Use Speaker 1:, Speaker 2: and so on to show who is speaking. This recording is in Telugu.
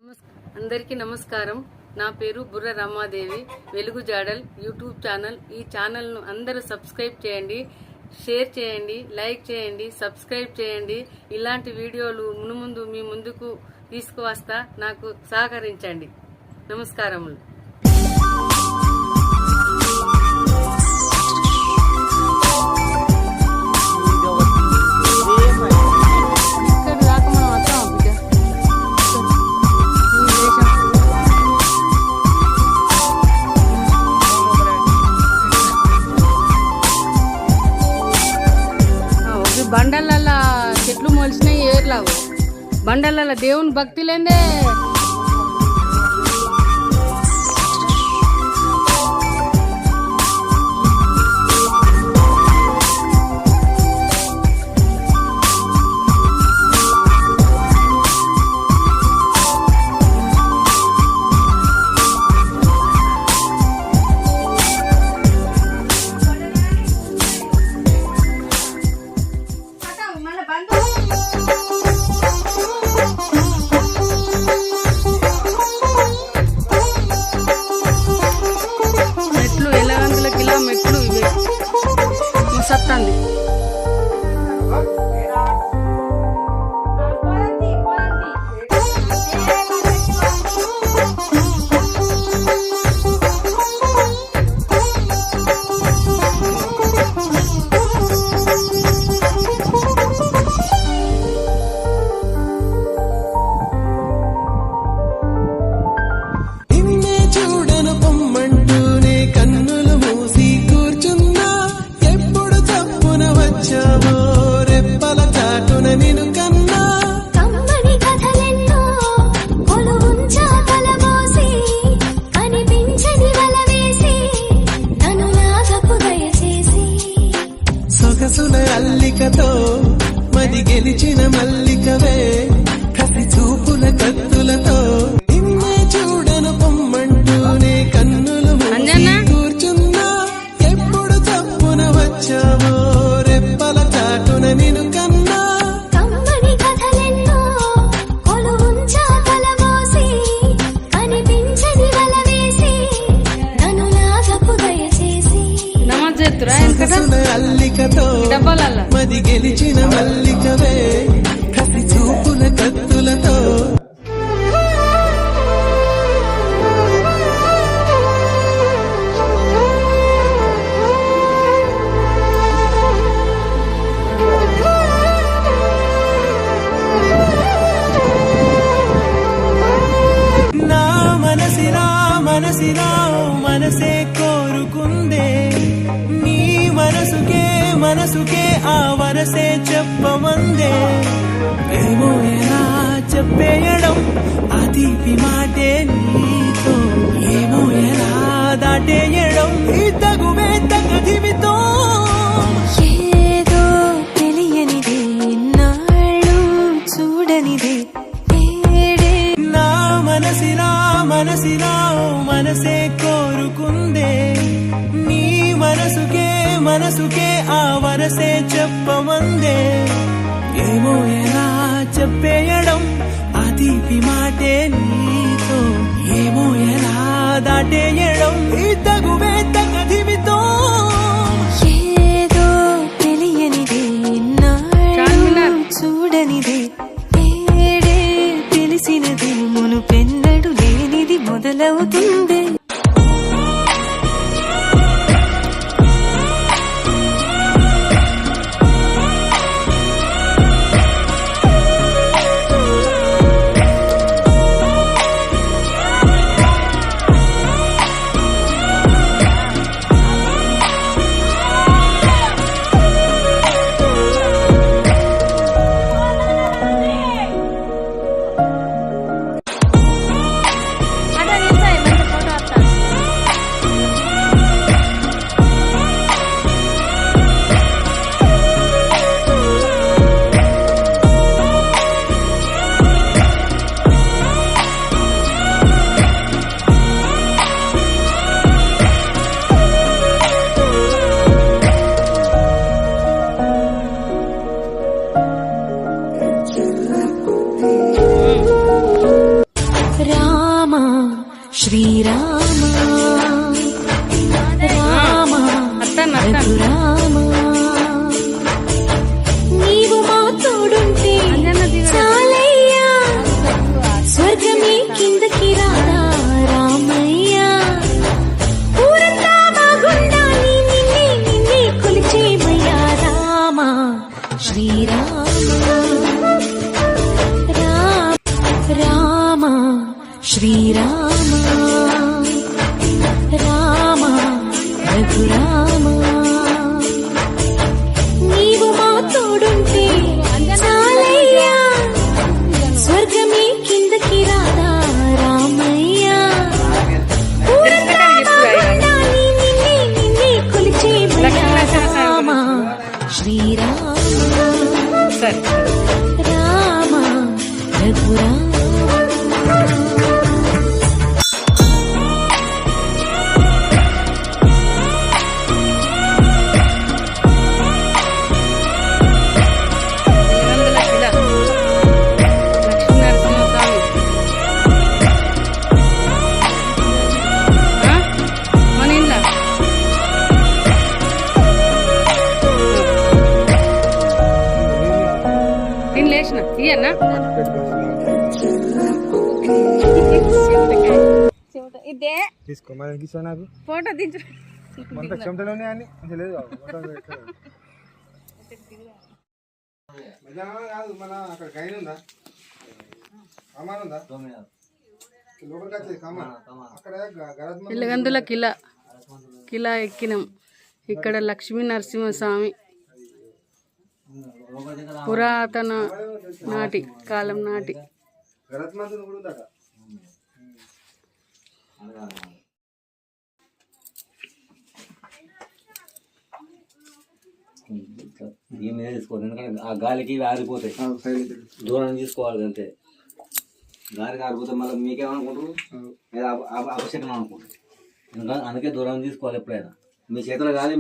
Speaker 1: అందరికీ నమస్కారం. నా పేరు బుర్ర రమాదేవి. వెలుగు జాడల్ యూట్యూబ్ ఛానల్. ఈ ఛానల్ను అందరూ సబ్స్క్రైబ్ చేయండి, షేర్ చేయండి, లైక్ చేయండి, సబ్స్క్రైబ్ చేయండి. ఇలాంటి వీడియోలు మునుముందు మీ ముందుకు తీసుకువస్తా. నాకు సహకరించండి. నమస్కారములు. బండలల్లా చెట్లు మొలిచినాయి, ఏర్లావు బండలల్లా దేవుని భక్తి లేదే. మెట్లు ఎలాగందులకి ఇలా మెట్లు ఇవే సత్తంది.
Speaker 2: అల్లికతో మది గెలిచిన మల్లికవే, కసి చూపుల కత్తులతో నిన్నే చూడను పొమ్మంటూనే కన్నులు మూసి కూర్చున్నా. ఎప్పుడు తప్పున వచ్చావో రెప్పల చాటున నిన్ను కన్నా. అల్లికతో మది గెలిచిన మల్లికవే, కసి చూపుల కత్తులతో. నా మనసినా మనసే కోరుకుందే, నీ మనసుకే ఆ వరసే చెప్పమందే. ఏమో ఎలా చెప్పేయడం ఆ తీపి మాటే నీతో, ఏమో ఎలా దాటేయడం ఈ తగువే తగదివితో.
Speaker 3: ఏదో తెలియనిదే నాళ్ళు చూడనిదే
Speaker 2: నా మనసినా మనసే కోరుకుందే, నీ మనసుకే ఆ వరసే చెప్పమందే. ఏమో ఎలా చెప్పేయడం ఆ తీపి మాటే నీతో, ఏమో ఎలా దాటేయడం ఈ తగువే తగదివితో.
Speaker 3: ఏదో తెలియనిదే నాళ్ళు చూడనిదే తెలిసినది మునుపెన్నడు లేనిది మొదలవుతుంది. శ్రీరామ రామ
Speaker 1: అత్తన్న
Speaker 3: రఘురామ నీవు మా తోడుంటే చాలయ్యా స్వర్గమే కిందకి రాదా రామయ్యా ఊరంతా బాగుండాలి నిన్నే నిన్నే కొలిచేమయ్యా రామ శ్రీరామ రామ శ్రీరామ రామ రఘురామ నీవు మా తోడుంటే చాలయ్యా స్వర్గమే కిందకి రాదా రామయ్యా ఊరంతా బాగుండాలి నిన్నే నిన్నే కొలిచేమయ్యా రామ శ్రీరామ
Speaker 1: సరే
Speaker 3: రామ రఘురామ
Speaker 1: ఇయన్నా ఇదే
Speaker 4: తీసుకో మరి తీసుకో నాకు
Speaker 1: ఫోటో దించు
Speaker 4: మొత్తం చెమటలు ఉన్నాయని లేదు కాదు మన అక్కడ గైన్ ఉందా కమాన్ ఉందా లోపలికి వచ్చేది కమాన్ అక్కడ గరత్మ
Speaker 1: వెలుగందుల కిలా ఎక్కినాం. ఇక్కడ లక్ష్మీ నరసింహస్వామి పురాతన నాటి కాలం నాటి
Speaker 4: గరత్మంతుని కూడా ఉందట.
Speaker 5: దీని మీద తీసుకోవాలి, ఎందుకంటే ఆ గాలికి ఇవి ఆరిపోతాయి. దూరం తీసుకోవాలి అంతే. గాలికి ఆరిపోతే మళ్ళీ మీకేమనుకుంటారు, లేదా అపశకనం అనుకుంటారు. ఎందుకంటే అందుకే దూరం తీసుకోవాలి ఎప్పుడైనా. మీ చేతుల గాలి